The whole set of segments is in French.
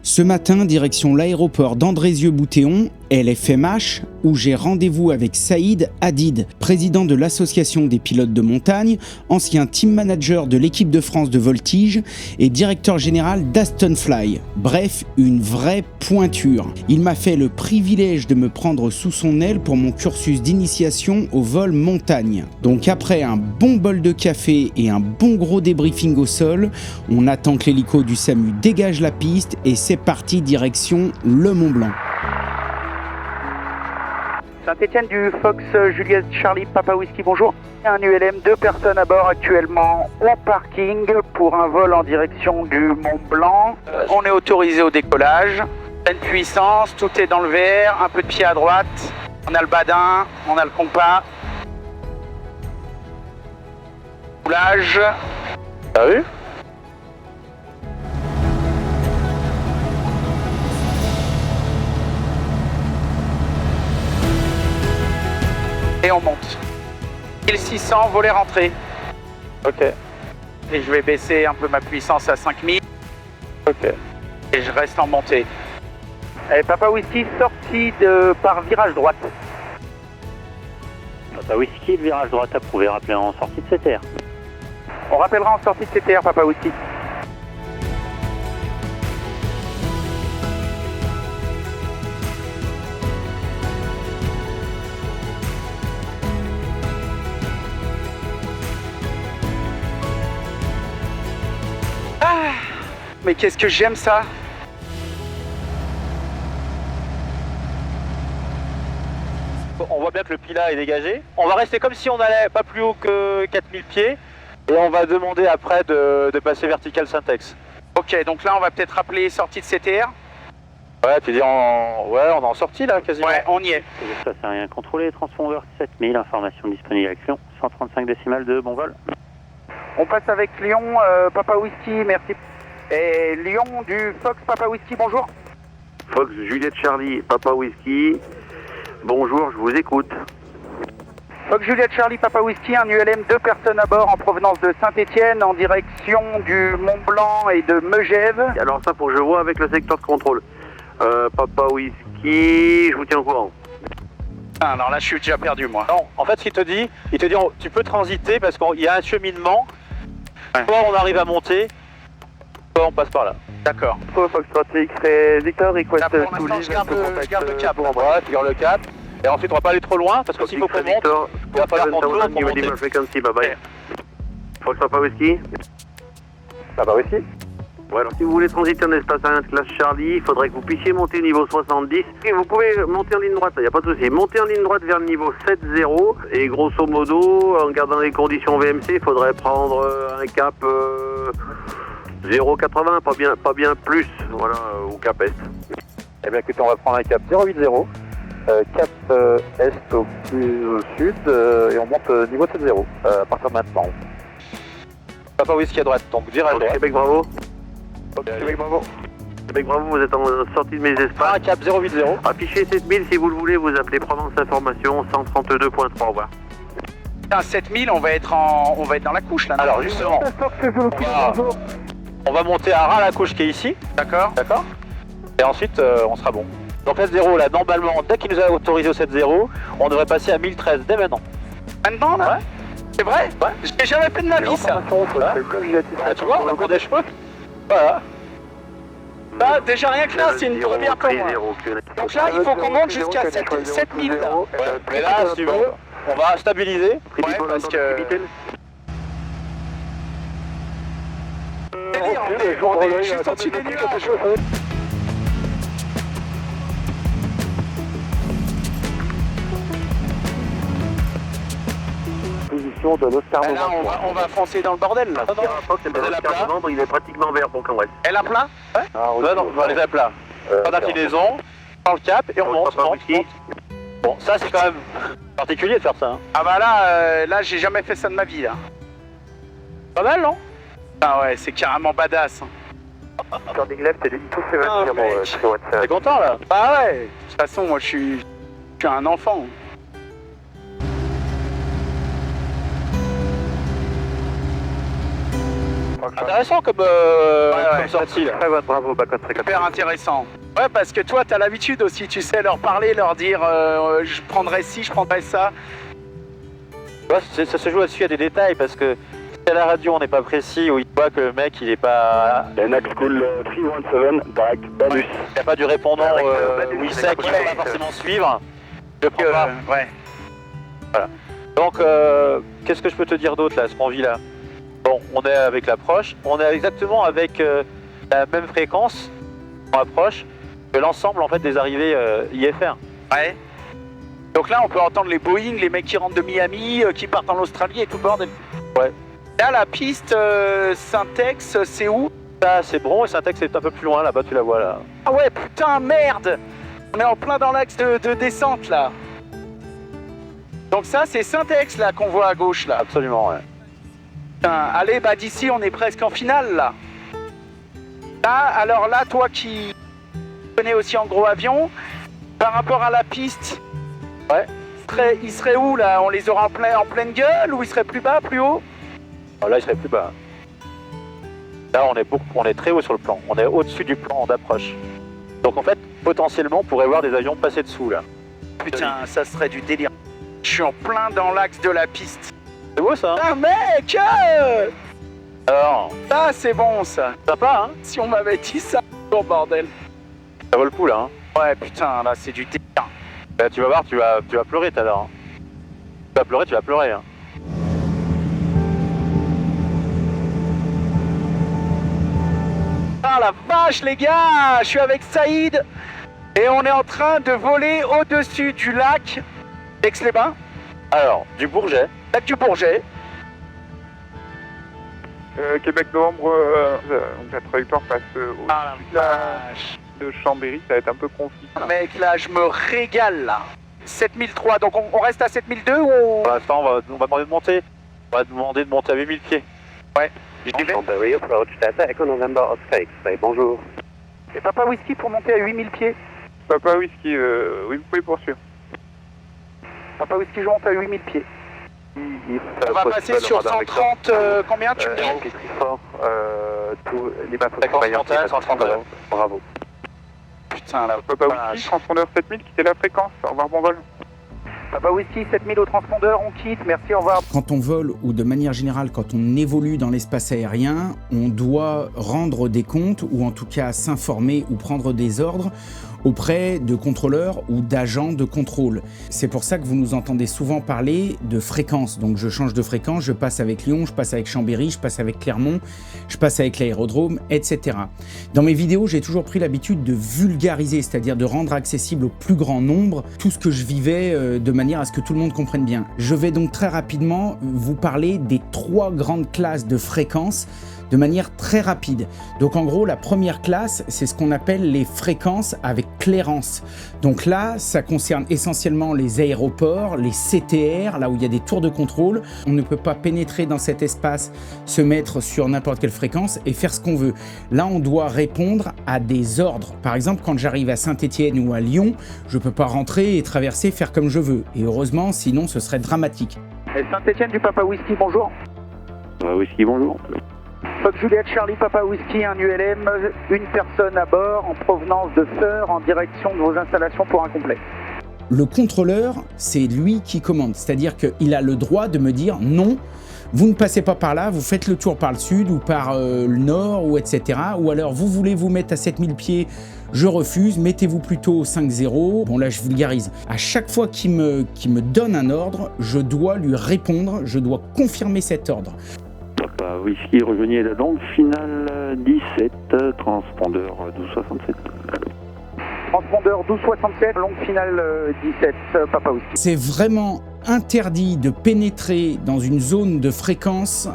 Ce matin, direction l'aéroport d'Andrézieux-Bouthéon, LFMH, où j'ai rendez-vous avec Saïd Hadid, président de l'association des pilotes de montagne, ancien team manager de l'équipe de France de voltige et directeur général d'Aston Fly. Bref, une vraie pointure. Il m'a fait le privilège de me prendre sous son aile pour mon cursus d'initiation au vol montagne. Donc après un bon bol de café et un bon gros débriefing au sol, on attend que l'hélico du SAMU dégage la piste et c'est parti direction le Mont Blanc. Saint-Étienne du Fox Juliette Charlie Papa Whisky, bonjour. Un ULM, 2 personnes à bord actuellement au parking pour un vol en direction du Mont Blanc. On est autorisé au décollage, pleine puissance, tout est dans le vert, un peu de pied à droite. On a le badin, on a le compas. Coulage. T'as vu ? Et on monte. 1600, volet rentrée. Ok. Et je vais baisser un peu ma puissance à 5000. Ok. Et je reste en montée. Et Papa Whisky, sortie par virage droite. Papa Whisky, le virage droite approuvé, rappelez en sortie de CTR. On rappellera en sortie de CTR, Papa Whisky. Ah, mais qu'est-ce que j'aime ça! On voit bien que le pila est dégagé. On va rester comme si on n'allait pas plus haut que 4000 pieds. Et on va demander après de passer vertical syntax. Ok, donc là on va peut-être rappeler sortie de CTR. Ouais, tu dis on est en sortie là quasiment. Ouais, on y est. Ça c'est rien contrôlé, transpondeur 7000, information disponible action, 135 décimales de bon vol. On passe avec Lyon, Papa Whisky, merci. Et Lyon du Fox Papa Whisky, bonjour. Fox Juliette Charlie Papa Whisky, bonjour, je vous écoute. Fox Juliette Charlie Papa Whisky, un ULM, 2 personnes à bord en provenance de Saint-Étienne en direction du Mont Blanc et de Megève. Alors ça, faut que je vois avec le secteur de contrôle. Papa Whisky, je vous tiens au courant. Ah, alors là je suis déjà perdu moi. Non, en fait ce qu'il te dit, tu peux transiter parce qu'il y a un cheminement. Ouais. Soit on arrive à monter, soit on passe par là. D'accord. Fox X-Ray Victor, request Là, pour l'instant, je garde le cap. Ouais, tu gardes le cap. Et ensuite on va pas aller trop loin parce que s'il faut qu'on monte, il va falloir qu'on tourne pour monter. Frequency, bye bye. Fox Papa Whisky. Papa Whisky. Ouais, alors si vous voulez transiter en espace aérien de classe Charlie, il faudrait que vous puissiez monter au niveau 70. Et vous pouvez monter en ligne droite, il n'y a pas de souci. Monter en ligne droite vers le niveau 7-0. Et grosso modo, en gardant les conditions VMC, il faudrait prendre un cap 0,80, pas bien plus, voilà, au cap Est. Eh bien écoutez, on va prendre un cap 080, cap Est au sud, et on monte niveau 7-0, à partir de maintenant. Papa Whisky à droite, donc virage droit. Québec Bravo. Québec Bravo. Québec Bravo, vous êtes en sortie de mes espaces. Un cap 080. Affichez 7000, si vous le voulez, vous appelez Provence Information 132.3, au revoir. À 7000, on va être dans la couche là. Non? Alors justement, on va monter à ras la couche qui est ici. D'accord. D'accord. Et ensuite, on sera bon. Donc S0, là, normalement, dès qu'il nous a autorisé au 7-0, on devrait passer à 1013 dès maintenant. Maintenant là? Ouais. C'est vrai? Ouais. J'ai jamais fait de ma vie ça. Ah, tu vois, on a encore des cheveux. Voilà. Bah, déjà rien que là, c'est une première pour moi. Donc là, il faut qu'on monte jusqu'à 7000 là. Ouais. Mais là, si tu veux, on va stabiliser. Ouais, parce que... On est juste au-dessus des nuages. Position de l'Oscar Là, on va foncer dans le bordel là. Il est pratiquement vert pour qu'on reste. Elle a plein? Ouais. Non, on va les à plat. Pas d'inclinaison, prend le cap et on monte. Bon, ça c'est quand même particulier de faire ça. Hein. Ah bah là, j'ai jamais fait ça de ma vie là. Pas mal, non? Ah ouais, c'est carrément badass. Hein. Quand des glaives, c'est du tout fait T'es content là? Ah ouais, de toute façon, moi je suis un enfant. Fox Intéressant comme sortie là. Très bonne, bravo, Bacon Super intéressant. Ouais, parce que toi, t'as l'habitude aussi, tu sais, leur parler, leur dire je prendrais ci, je prendrais ça. Ouais, ça se joue là-dessus, il y a des détails parce que si à la radio on n'est pas précis ou il voit que le mec il est pas. Next School 317, direct, Banus. Il n'y a pas du répondant où il sait qu'il ne va pas forcément suivre. Je prends pas. Ouais. Voilà. Donc, qu'est-ce que je peux te dire d'autre là, à ce qu'on vit là? Bon, on est avec l'approche, on est exactement avec la même fréquence en approche que l'ensemble en fait des arrivées IFR. Ouais. Donc là, on peut entendre les Boeing, les mecs qui rentrent de Miami, qui partent en Australie et tout le bordel. Ouais. Là, la piste Syntex, c'est où? Ça, c'est bon et Syntex est un peu plus loin là-bas, tu la vois là. Ah ouais, putain, merde! On est en plein dans l'axe de descente là. Donc ça, c'est Syntex là qu'on voit à gauche là. Absolument, ouais. Putain, allez, bah d'ici, on est presque en finale là. Là, alors là, toi qui connais aussi en gros avion, par rapport à la piste, ouais. Il serait où là? On les aura en pleine gueule ou il serait plus bas, plus haut? Alors là, il serait plus bas. Là, on est très haut sur le plan. On est au-dessus du plan d'approche. Donc en fait, potentiellement, on pourrait voir des avions passer dessous là. Putain, ça serait du délire. Je suis en plein dans l'axe de la piste. C'est beau ça, hein? Ah mec Alors, ça c'est bon ça. sympa, hein? Si on m'avait dit ça, oh bordel. Ça vaut le coup là, hein? Ouais putain, là c'est du délire. Bah, tu vas voir, tu vas pleurer tout à l'heure. Hein. Tu vas pleurer. Hein. Ah la vache les gars, je suis avec Saïd et on est en train de voler au-dessus du lac d'Aix-les-Bains. Alors, du Bourget. Lac du Bourget. Québec novembre, la trajectoire passe au Ah la vache. de Chambéry, ça va être un peu compliqué. Mec là, je me régale là. 7003, donc on reste à 7002 ou on... Pour l'instant, on va demander de monter. On va demander de monter à 8000 pieds. Ouais. J'y vais. Chambéry approach, Tata Echo November Oscake, say bonjour. Et Papa Whisky pour monter à 8000 pieds. Papa Whisky, oui, vous pouvez poursuivre. Papa Whisky, je monte à 8000 pieds. On va On passer sur 130, combien tu me dis? Tous les bateaux D'accord, frontal, 130. Bravo. Putain là. Papa Whisky, transpondeur 7000, quittez la fréquence, au revoir, bon vol. Papa Whisky, 7000 au transpondeur, on quitte, merci, au revoir. Quand on vole ou de manière générale quand on évolue dans l'espace aérien, on doit rendre des comptes ou en tout cas s'informer ou prendre des ordres auprès de contrôleurs ou d'agents de contrôle. C'est pour ça que vous nous entendez souvent parler de fréquence. Donc je change de fréquence, je passe avec Lyon, je passe avec Chambéry, je passe avec Clermont, je passe avec l'aérodrome, etc. Dans mes vidéos, j'ai toujours pris l'habitude de vulgariser, c'est-à-dire de rendre accessible au plus grand nombre tout ce que je vivais de manière à ce que tout le monde comprenne bien. Je vais donc très rapidement vous parler des 3 grandes classes de fréquences de manière très rapide. Donc en gros, la première classe, c'est ce qu'on appelle les fréquences avec clairance. Donc là, ça concerne essentiellement les aéroports, les CTR, là où il y a des tours de contrôle. On ne peut pas pénétrer dans cet espace, se mettre sur n'importe quelle fréquence et faire ce qu'on veut. Là, on doit répondre à des ordres. Par exemple, quand j'arrive à Saint-Étienne ou à Lyon, je ne peux pas rentrer et traverser, faire comme je veux. Et heureusement, sinon ce serait dramatique. Et Saint-Étienne du Papa Whisky, bonjour. Whisky, bonjour. Fox Juliette Charlie Papa Whisky, un ULM, une personne à bord en provenance de Feur en direction de vos installations pour un complet. Le contrôleur, c'est lui qui commande, c'est-à-dire qu'il a le droit de me dire non, vous ne passez pas par là, vous faites le tour par le sud ou par le nord ou etc. Ou alors vous voulez vous mettre à 7000 pieds, je refuse, mettez-vous plutôt au 5-0. Bon là je vulgarise. À chaque fois qu'il me donne un ordre, je dois lui répondre, je dois confirmer cet ordre. Papa Whisky, rejoignez la longue finale 17, transpondeur 1267. Transpondeur 1267, longue finale 17, Papa Whisky. C'est vraiment interdit de pénétrer dans une zone de fréquence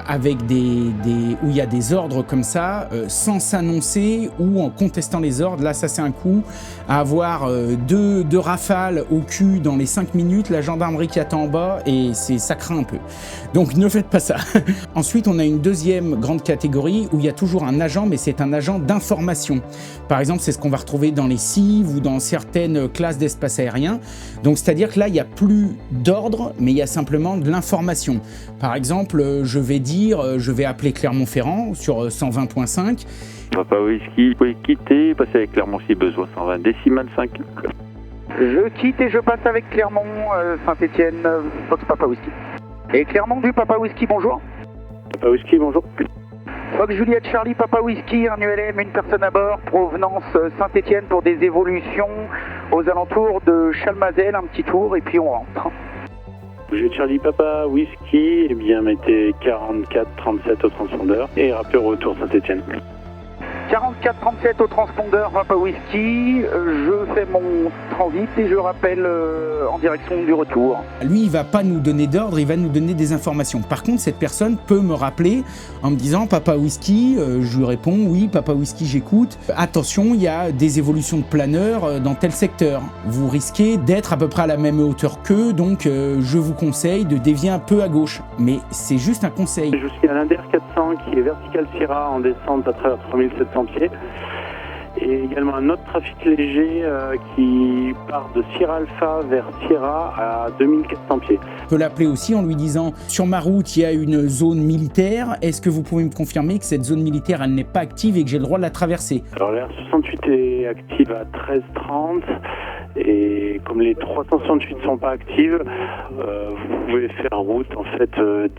avec où il y a des ordres comme ça, sans s'annoncer ou en contestant les ordres. Là, ça c'est un coup à avoir deux rafales au cul dans les 5 minutes, la gendarmerie qui attend en bas et ça craint un peu. Donc ne faites pas ça. Ensuite, on a une deuxième grande catégorie où il y a toujours un agent, mais c'est un agent d'information. Par exemple, c'est ce qu'on va retrouver dans les CIV ou dans certaines classes d'espace aérien. Donc c'est-à-dire que là, il n'y a plus d'ordre, mais il y a simplement de l'information. Par exemple, je vais appeler Clermont-Ferrand sur 120.5. Papa Whisky, vous pouvez quitter, passer avec Clermont si besoin, 120 décimal 5. Je quitte et je passe avec Clermont, Saint-Étienne, Fox Papa Whisky. Et Clermont du Papa Whisky, bonjour. Papa Whisky, bonjour. Fox Juliette Charlie Papa Whisky, un ULM, une personne à bord, provenance Saint-Étienne pour des évolutions aux alentours de Chalmazel, un petit tour et puis on rentre. Juliette Charlie Papa Whisky, eh bien mettez 44-37 au transpondeur et rappelez au retour Saint-Étienne. 44-37 au transpondeur Papa Whisky, je fais mon transit et je rappelle en direction du retour. Lui, il va pas nous donner d'ordre, il va nous donner des informations. Par contre, cette personne peut me rappeler en me disant « Papa Whisky », je lui réponds « Oui, Papa Whisky, j'écoute. Attention, il y a des évolutions de planeur dans tel secteur. Vous risquez d'être à peu près à la même hauteur qu'eux, donc je vous conseille de dévier un peu à gauche. » Mais c'est juste un conseil. Je suis à l'Inder 400 qui est vertical Sierra en descente à travers 3700 pieds. Et également un autre trafic léger qui part de Sierra Alpha vers Sierra à 2400 pieds. Je peux l'appeler aussi en lui disant « Sur ma route, il y a une zone militaire. Est-ce que vous pouvez me confirmer que cette zone militaire, elle n'est pas active et que j'ai le droit de la traverser ?» Alors l'R68 est active à 13h30 et comme les 368 ne sont pas actives, vous pouvez faire route en fait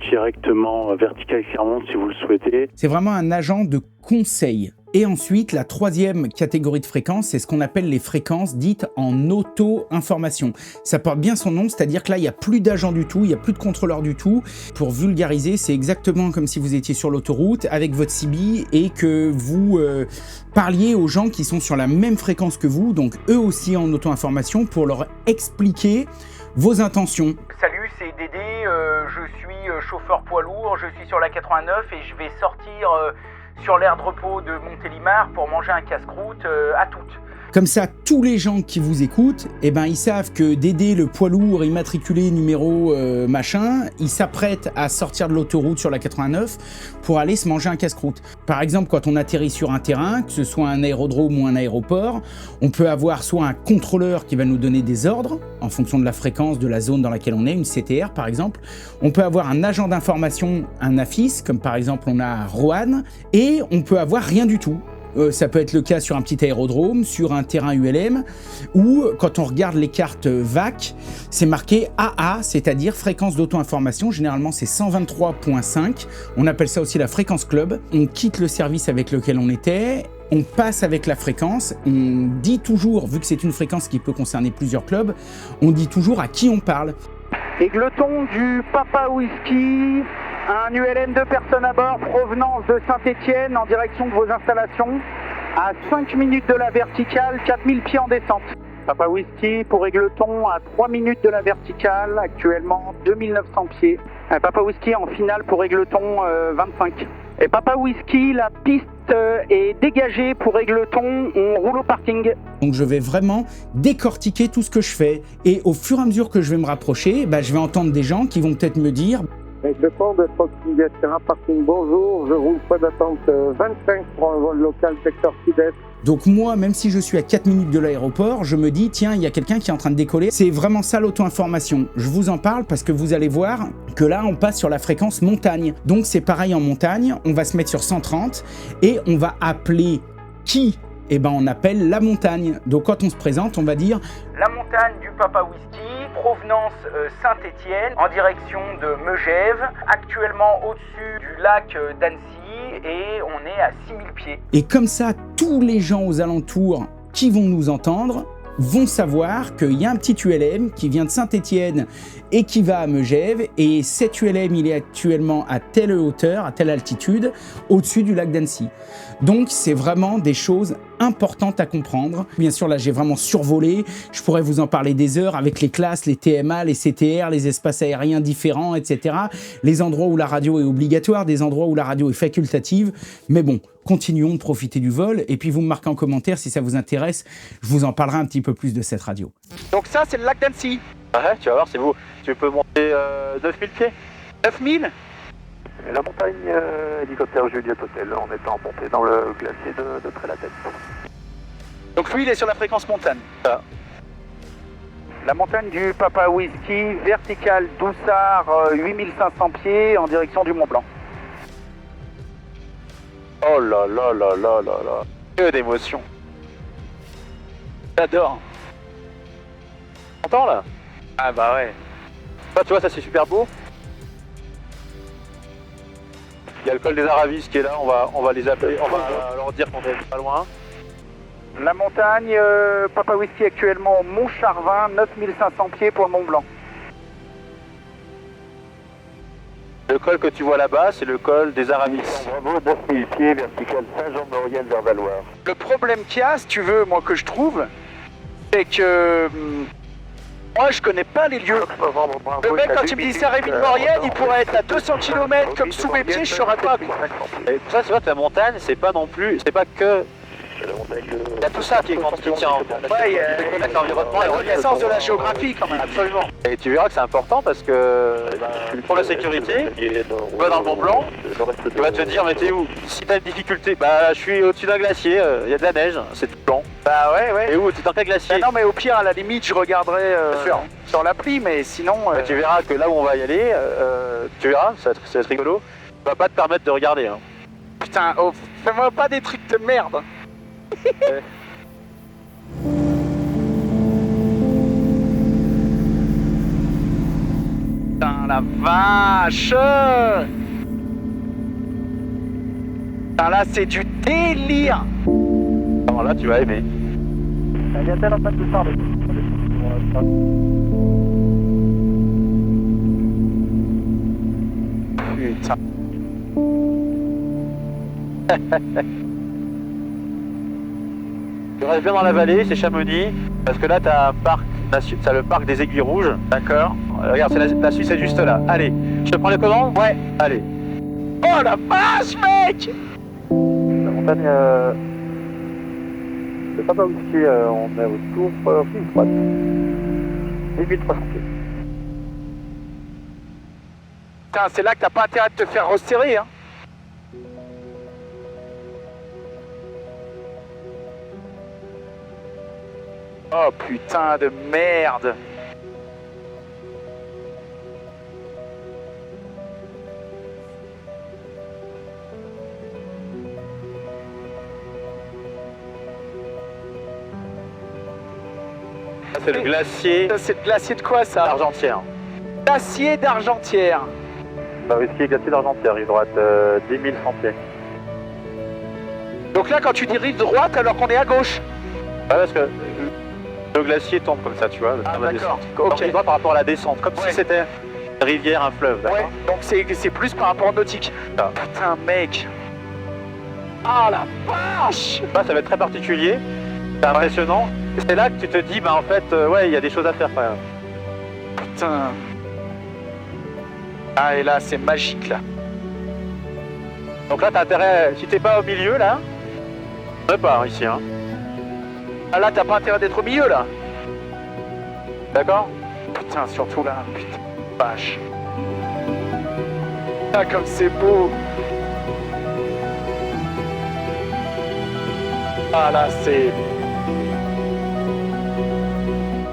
directement vertical Clermont si vous le souhaitez. C'est vraiment un agent de conseil. Et ensuite, la troisième catégorie de fréquences, c'est ce qu'on appelle les fréquences dites en auto-information. Ça porte bien son nom, c'est-à-dire que là, il n'y a plus d'agents du tout, il n'y a plus de contrôleurs du tout. Pour vulgariser, c'est exactement comme si vous étiez sur l'autoroute avec votre CB et que vous parliez aux gens qui sont sur la même fréquence que vous, donc eux aussi en auto-information, pour leur expliquer vos intentions. Salut, c'est Dédé, je suis chauffeur poids lourd, je suis sur la 89 et je vais sortir sur l'aire de repos de Montélimar pour manger un casse-croûte à toutes. Comme ça, tous les gens qui vous écoutent, eh ben, ils savent que Dédé, le poids lourd immatriculé numéro machin, il s'apprête à sortir de l'autoroute sur la 89 pour aller se manger un casse-croûte. Par exemple, quand on atterrit sur un terrain, que ce soit un aérodrome ou un aéroport, on peut avoir soit un contrôleur qui va nous donner des ordres en fonction de la fréquence de la zone dans laquelle on est, une CTR par exemple. On peut avoir un agent d'information, un AFIS, comme par exemple on a à Roanne, et on peut avoir rien du tout. Ça peut être le cas sur un petit aérodrome, sur un terrain ULM, ou quand on regarde les cartes VAC, c'est marqué AA, c'est-à-dire fréquence d'auto-information. Généralement, c'est 123.5. On appelle ça aussi la fréquence club. On quitte le service avec lequel on était, on passe avec la fréquence, on dit toujours, vu que c'est une fréquence qui peut concerner plusieurs clubs, on dit toujours à qui on parle. Égleton du Papa Whisky, un ULM de personnes à bord, provenance de Saint-Étienne en direction de vos installations, à 5 minutes de la verticale, 4000 pieds en descente. Papa Whisky pour Égleton à 3 minutes de la verticale, actuellement 2900 pieds. Papa Whisky en finale pour Égleton 25. Et Papa Whisky, la piste est dégagée pour Égleton, on roule au parking. Donc je vais vraiment décortiquer tout ce que je fais. Et au fur et à mesure que je vais me rapprocher, je vais entendre des gens qui vont peut-être me dire Égleton de Fox Juliette Sierra Parking, bonjour, je roule pas d'attente 25 pour un vol local secteur sud-est. Donc moi, même si je suis à 4 minutes de l'aéroport, je me dis, tiens, il y a quelqu'un qui est en train de décoller. C'est vraiment ça l'auto-information. Je vous en parle parce que vous allez voir que là, on passe sur la fréquence montagne. Donc c'est pareil en montagne, on va se mettre sur 130 et on va appeler qui ? Eh ben, on appelle la montagne. Donc quand on se présente, on va dire la montagne du Papa Whisky, provenance Saint-Étienne, en direction de Megève, actuellement au-dessus du lac d'Annecy et on est à 6000 pieds. Et comme ça, tous les gens aux alentours qui vont nous entendre vont savoir qu'il y a un petit ULM qui vient de Saint-Étienne et qui va à Megève, et cet ULM, il est actuellement à telle hauteur, à telle altitude, au-dessus du lac d'Annecy. Donc c'est vraiment des choses importantes à comprendre. Bien sûr, là j'ai vraiment survolé, je pourrais vous en parler des heures avec les classes, les TMA, les CTR, les espaces aériens différents, etc. Les endroits où la radio est obligatoire, des endroits où la radio est facultative, mais bon, continuons de profiter du vol, et puis vous me marquez en commentaire si ça vous intéresse, je vous en parlerai un petit peu plus de cette radio. Donc ça, c'est le lac d'Annecy. Ouais, tu vas voir, c'est vous. Tu peux monter 9000 pieds. 9000 Et la montagne hélicoptère Juliette Hôtel, on est en montée dans le glacier de Trélatête. Donc lui, il est sur la fréquence montagne. Ça. La montagne du Papa Whisky, verticale Doussard, 8500 pieds en direction du Mont Blanc. Oh là là là là là là. Que d'émotion. J'adore. T'entends là? Ah bah ouais. Bah, tu vois, ça c'est super beau. Il y a le col des Aravis qui est là, on va les appeler, on va leur dire qu'on est pas loin. La montagne Papa Whisky actuellement au Mont Charvin, 9500 pieds pour le Mont Blanc. Le col que tu vois là-bas, c'est le col des Aravis. Bravo, 9000 pieds, vertical Saint-Jean-de-Maurienne vers Valoir. Le problème qu'il y a, si tu veux, moi que je trouve, c'est que moi je connais pas les lieux. Le mec quand il me dit Saint-Rémy-de-Maurienne, il pourrait être à 200 km comme sous mes pieds, je saurais pas quoi. Et pour ça, c'est vrai que la montagne, c'est pas non plus, c'est pas que... Il y a tout ça qui tient en compte. Ouais, il y a l'environnement et la connaissance de la géographie quand même. Absolument. Et tu verras que c'est important parce que pour la sécurité, tu vas dans le Mont Blanc, tu vas te dire mais t'es où? Si t'as une difficulté, bah je suis au-dessus d'un glacier, il y a de la neige, c'est tout blanc. Bah ouais, ouais. Et où? T'es dans quel glacier? Bah non mais au pire à la limite je regarderai sur l'appli, mais sinon... Tu verras que là où on va y aller, tu verras, ça va être rigolo, ça va pas te permettre de regarder. Hein. Putain, oh, fais-moi pas des trucs de merde. Putain la vache. Putain là c'est du délire. Alors là tu vas aimer. Il y a tellement pas de tout ça. Putain. Tu restes bien dans la vallée, c'est Chamonix, parce que là t'as un parc, t'as le parc des Aiguilles Rouges. D'accord. Regarde, la Suisse est juste là. Allez, je te prends les commandes? Ouais. Allez. Oh la vache mec. La montagne, c'est pas Whisky, on est autour ligne droite. 8300 pieds. Putain, c'est là que t'as pas intérêt de te faire resserrer hein. Oh putain de merde. Ça c'est le glacier. Ça c'est le glacier de quoi ça? D'Argentière. Glacier d'Argentière. Bah Whisky, glacier d'Argentière, rive droite, 10 100 pieds. Donc là quand tu dis rive droite alors qu'on est à gauche. Ouais, parce que le glacier tombe comme ça, tu vois. Ah d'accord. Ok. Ok. Par rapport à la descente, comme si c'était une rivière, un fleuve, d'accord. Ouais, donc c'est plus par rapport au nautique. Ah. Putain mec. Ah la vache. Là, ça va être très particulier, c'est impressionnant. C'est là que tu te dis, bah en fait, ouais, il y a des choses à faire quand même. Putain. Ah et là c'est magique là. Donc là, t'as intérêt, si t'es pas au milieu là, on est pas hein, ici, hein. Ah là t'as pas intérêt d'être au milieu là. D'accord? Putain surtout là, putain, vache. Ah comme c'est beau. Ah là c'est...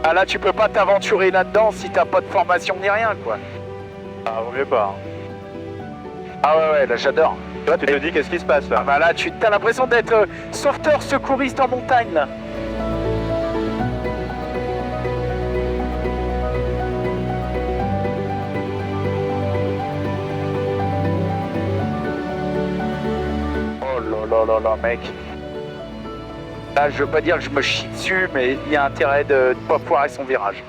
Ah là tu peux pas t'aventurer là-dedans si t'as pas de formation ni rien quoi. Ah, vaut mieux pas. Hein. Ah ouais ouais là j'adore. Toi, tu te dis qu'est-ce qui se passe là? Ah bah là tu as l'impression d'être sauveteur secouriste en montagne là. Oh là là là là mec. Là je veux pas dire que je me chie dessus mais il y a intérêt de pas foirer son virage.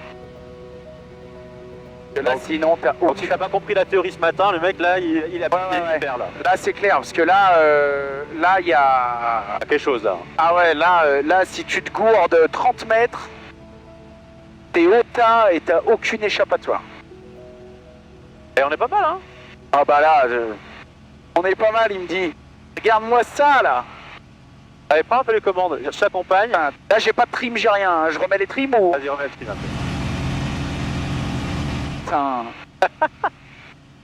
Là, donc, sinon t'as... Donc si t'as pas compris la théorie ce matin, le mec là, il a super là. Là c'est clair parce que là, là il y a... quelque chose là. Ah ouais, là si tu te gourdes 30 mètres, t'es au tas et t'as aucune échappatoire. Et on est pas mal hein. Ah bah là, on est pas mal il me dit. Regarde-moi ça là. Allez, prends un peu les commandes, je t'accompagne. Là j'ai pas de trim, j'ai rien, hein. Je remets les trims ou... Vas-y, remets le trim un peu. Putain.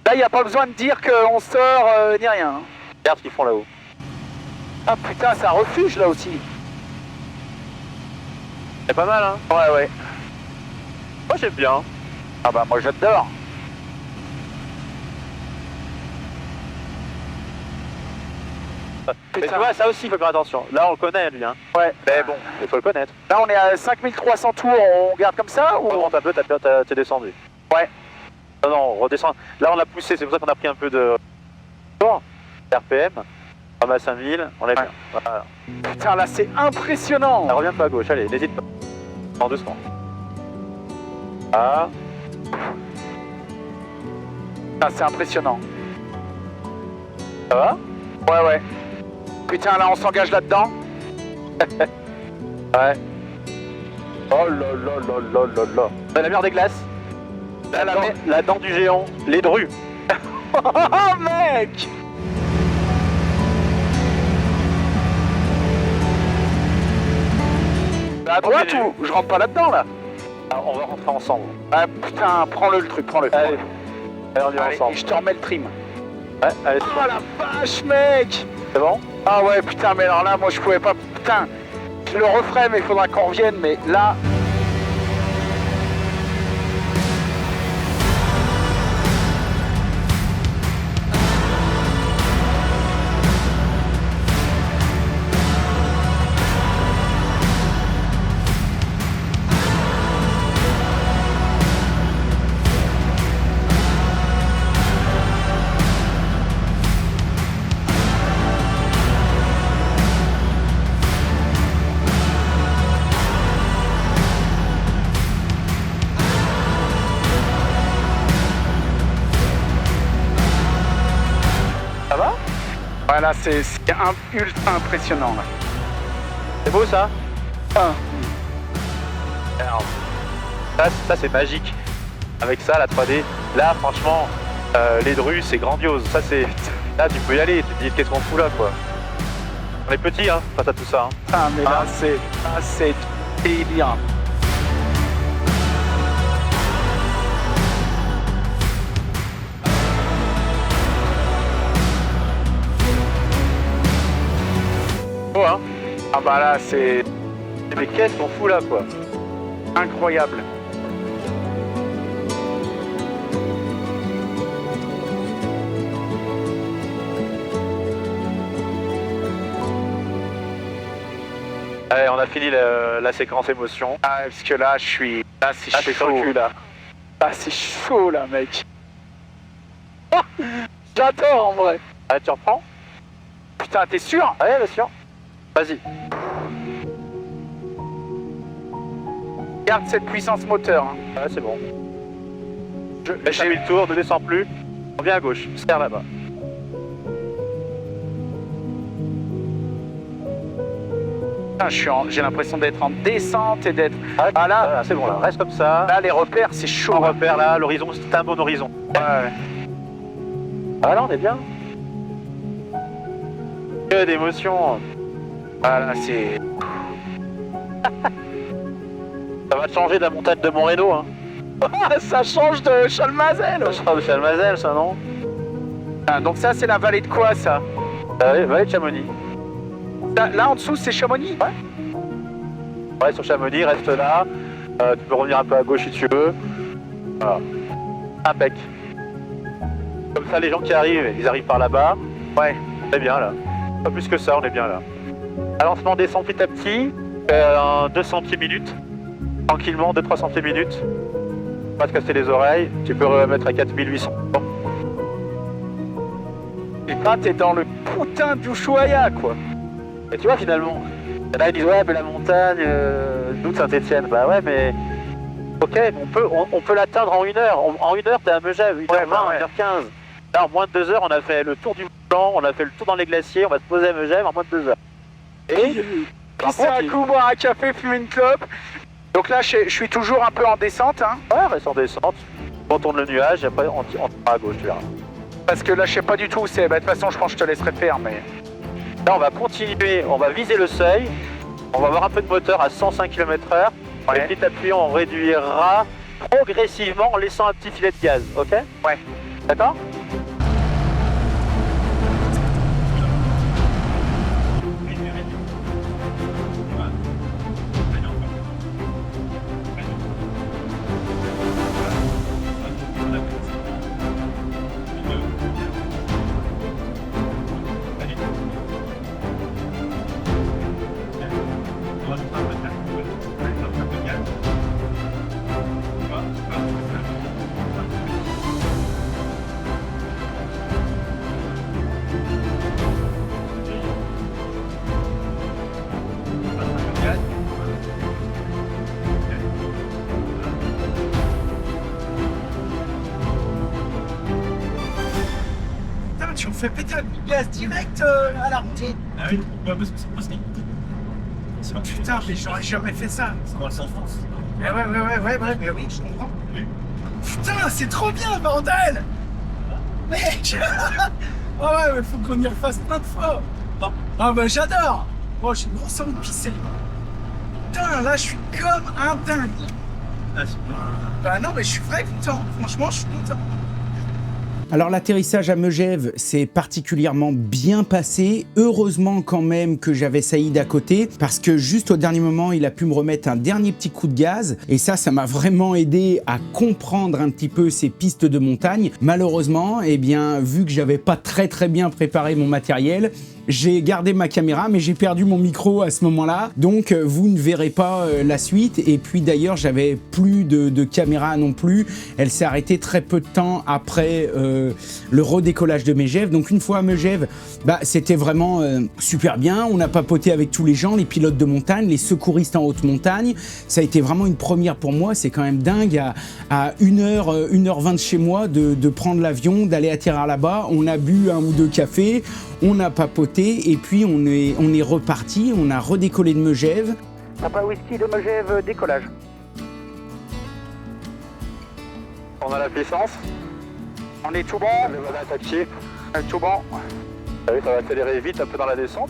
Là il n'y a pas besoin de dire qu'on sort ni rien. Regarde ce qu'ils font là-haut. Ah putain, c'est un refuge là aussi. C'est pas mal hein. Ouais ouais. Moi j'aime bien. Ah bah moi j'adore. Mais tu vois, ça aussi, il faut faire attention. Là, on le connaît, lui. Hein. Ouais. Mais bon, il faut le connaître. Là on est à 5300 tours, on garde comme ça ou... On monte un peu, t'es descendu. Ouais. Non, non, on redescend. Là, on a poussé, c'est pour ça qu'on a pris un peu de... RPM. On va à 5000, on est bien. Voilà. Putain là c'est impressionnant. Ça revient un peu à gauche, allez, n'hésite pas. En doucement. Ah. Putain c'est impressionnant. Ça va? Ouais ouais. Putain là on s'engage là-dedans. Ouais. Oh là là là là là là. C'est la mer des glaces. La dent du géant, les drues. Oh mec. À droite ou je rentre pas là-dedans là? Ah, on va rentrer ensemble. Ah putain, prends-le le truc, prends-le. Allez, allez on y va Allez, ensemble. et je te remets le trim. Ouais, allez, Oh la vache mec. c'est bon? Ah ouais putain mais alors là moi je pouvais pas. Putain, je le referai mais il faudra qu'on revienne mais là. Ça va? Voilà, c'est ultra impressionnant là. C'est beau ça? Ah. Merde. Ça c'est magique. Avec ça, la 3D, là franchement, les drues c'est grandiose. Ça c'est... Là tu peux y aller, tu te dis qu'est-ce qu'on fout là quoi. On est petits hein, face à tout ça. Hein. Ah mais là c'est délire. Oh hein. Ah bah là c'est Mais qu'est-ce qu'on fout là quoi? incroyable. Allez, on a fini la séquence émotion. Ah parce que là je suis... Là c'est Ah, t'es sur le chaud. cul là. Ah c'est chaud là mec. J'adore en vrai. Allez, tu reprends? Putain t'es sûr? Allez, bien sûr. Vas-y. Garde cette puissance moteur. Hein. Ouais, c'est bon. Laisse un demi-tour, ne descends plus. On vient à gauche, serre là-bas. Putain, j'ai l'impression d'être en descente et d'être... Ah là, voilà, c'est bon là, reste comme ça. Là les repères c'est chaud. On hein. repère là, l'horizon, c'est un bon horizon. Ouais. Ah là, on est bien. Que d'émotions. Voilà c'est... Ça va te changer de la montagne de Montréno, hein. Ça change de Chalmazel. Ça sera de Chalmazel, ça, non? Ah, donc ça c'est la vallée de quoi ça? Vallée de Chamonix. Là en dessous c'est Chamonix? Ouais, sur Chamonix, reste là. Tu peux revenir un peu à gauche si tu veux. Voilà. Impec. Comme ça, les gens qui arrivent, ils arrivent par là-bas. Ouais, on est bien là. Pas plus que ça, on est bien là. À lancement, descend petit à petit. 2 centimes minutes. Tranquillement, 2-3 centimes minutes. Pas te casser les oreilles. Tu peux remettre à 4800. Et là t'es dans le putain d'Ushuaïa quoi. Et tu vois, finalement, là ils disent ouais, mais la montagne, nous de Saint-Etienne. Bah ouais, mais ok, on peut l'atteindre en 1 heure. En 1 heure, t'es à Megève, 1h20, ouais. 1h15. Là, en moins de 2 heures, on a fait le tour du Mont-Blanc, on a fait le tour dans les glaciers, on va se poser à Megève en moins de 2 heures. Et Pisser un coup, boire un café, fumer une clope. Donc là je suis toujours un peu en descente hein. ouais, reste en descente, on tourne le nuage, et après on tire à gauche, tu verras. Parce que là je sais pas du tout où c'est. Bah, de toute façon je pense que je te laisserai faire mais... Là, on va continuer, on va viser le seuil, on va avoir un peu de moteur à 105 km/h. Ouais. Et petit à petit, on réduira progressivement en laissant un petit filet de gaz, ok? Ouais. D'accord? fais péter un coup de gaz direct à la routine. Ah oui, parce que c'est possible. Putain, mais j'aurais jamais fait ça. C'est dans le sens France. Ouais, mais oui, je comprends. Oui. Putain, c'est trop bien, bordel. Mec. Oh ouais, mais faut qu'on y refasse plein de fois. Ah bah j'adore. Oh, j'ai une grosse envie de pisser. Putain, là, je suis comme un dingue. Bah non, mais je suis vrai content. Franchement, je suis content. Alors l'atterrissage à Megève s'est particulièrement bien passé, heureusement quand même que j'avais Saïd à côté, parce que juste au dernier moment il a pu me remettre un dernier petit coup de gaz, et ça m'a vraiment aidé à comprendre un petit peu ces pistes de montagne. Malheureusement, eh bien, vu que j'avais pas très bien préparé mon matériel, j'ai gardé ma caméra, mais j'ai perdu mon micro à ce moment-là, donc vous ne verrez pas la suite. Et puis d'ailleurs, j'avais plus de caméra non plus. Elle s'est arrêtée très peu de temps après le redécollage de Megève. Donc une fois à Megève, bah, c'était vraiment super bien. On a papoté avec tous les gens, les pilotes de montagne, les secouristes en haute montagne. Ça a été vraiment une première pour moi. C'est quand même dingue à 1h20 de chez moi de prendre l'avion, d'aller atterrir là-bas. On a bu 1 ou 2 cafés. On a papoté et puis on est reparti, on a redécollé de Megève. Papa Whisky de Megève, décollage. On a la puissance. On est tout bon. Le voilà attaché. Tout bon. Ah oui, ça va accélérer vite un peu dans la descente.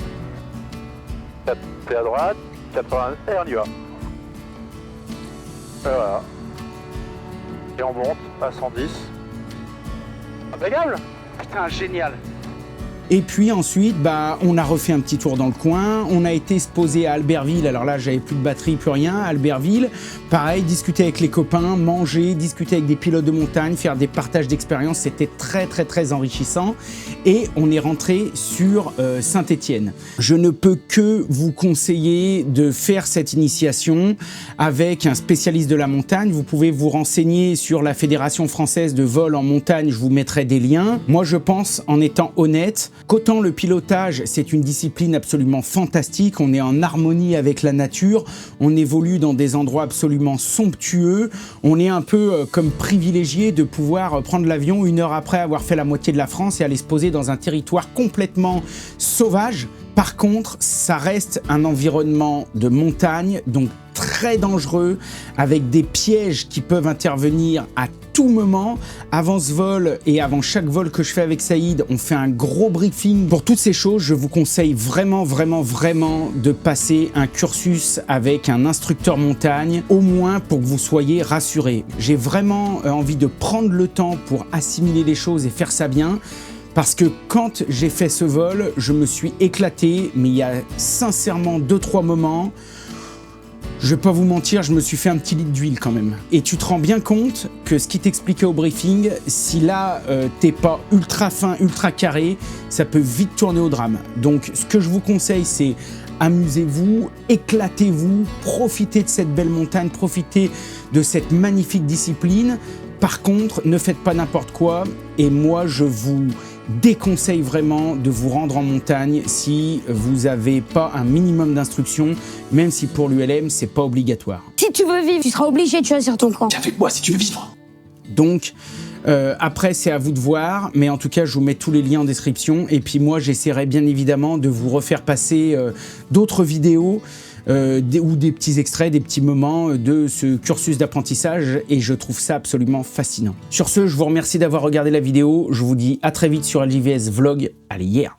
4 à droite, 80 et on y va. Et voilà. Et on monte à 110. Impeccable. Putain, génial. Et puis ensuite, bah, on a refait un petit tour dans le coin, on a été se poser à Albertville, alors là j'avais plus de batterie, plus rien, à Albertville, pareil, discuter avec les copains, manger, discuter avec des pilotes de montagne, faire des partages d'expériences, c'était très enrichissant, et on est rentré sur Saint-Étienne. Je ne peux que vous conseiller de faire cette initiation avec un spécialiste de la montagne. Vous pouvez vous renseigner sur la Fédération française de vol en montagne, je vous mettrai des liens. Moi je pense, en étant honnête, qu'autant le pilotage, c'est une discipline absolument fantastique, on est en harmonie avec la nature, on évolue dans des endroits absolument somptueux, on est un peu comme privilégié de pouvoir prendre l'avion 1 heure après avoir fait la moitié de la France et aller se poser dans un territoire complètement sauvage. Par contre, ça reste un environnement de montagne, donc très dangereux, avec des pièges qui peuvent intervenir à tout moment. Avant ce vol et avant chaque vol que je fais avec Saïd, on fait un gros briefing. Pour toutes ces choses, je vous conseille vraiment de passer un cursus avec un instructeur montagne, au moins pour que vous soyez rassurés. J'ai vraiment envie de prendre le temps pour assimiler les choses et faire ça bien. Parce que quand j'ai fait ce vol, je me suis éclaté, mais il y a sincèrement 2-3 moments, je vais pas vous mentir, je me suis fait un petit litre d'huile quand même. Et tu te rends bien compte que ce qui t'expliquait au briefing, si là t'es pas ultra fin, ultra carré, ça peut vite tourner au drame. Donc ce que je vous conseille, c'est amusez-vous, éclatez-vous, profitez de cette belle montagne, profitez de cette magnifique discipline. Par contre, ne faites pas n'importe quoi, et moi je vous déconseille vraiment de vous rendre en montagne si vous n'avez pas un minimum d'instruction, même si pour l'ULM c'est pas obligatoire. Si tu veux vivre, tu seras obligé de choisir ton camp. Viens avec moi si tu veux vivre. Donc après c'est à vous de voir, mais en tout cas je vous mets tous les liens en description, et puis moi j'essaierai bien évidemment de vous refaire passer d'autres vidéos ou des petits extraits, des petits moments de ce cursus d'apprentissage, et je trouve ça absolument fascinant. Sur ce, je vous remercie d'avoir regardé la vidéo, je vous dis à très vite sur LJVS Vlog, allez yeah.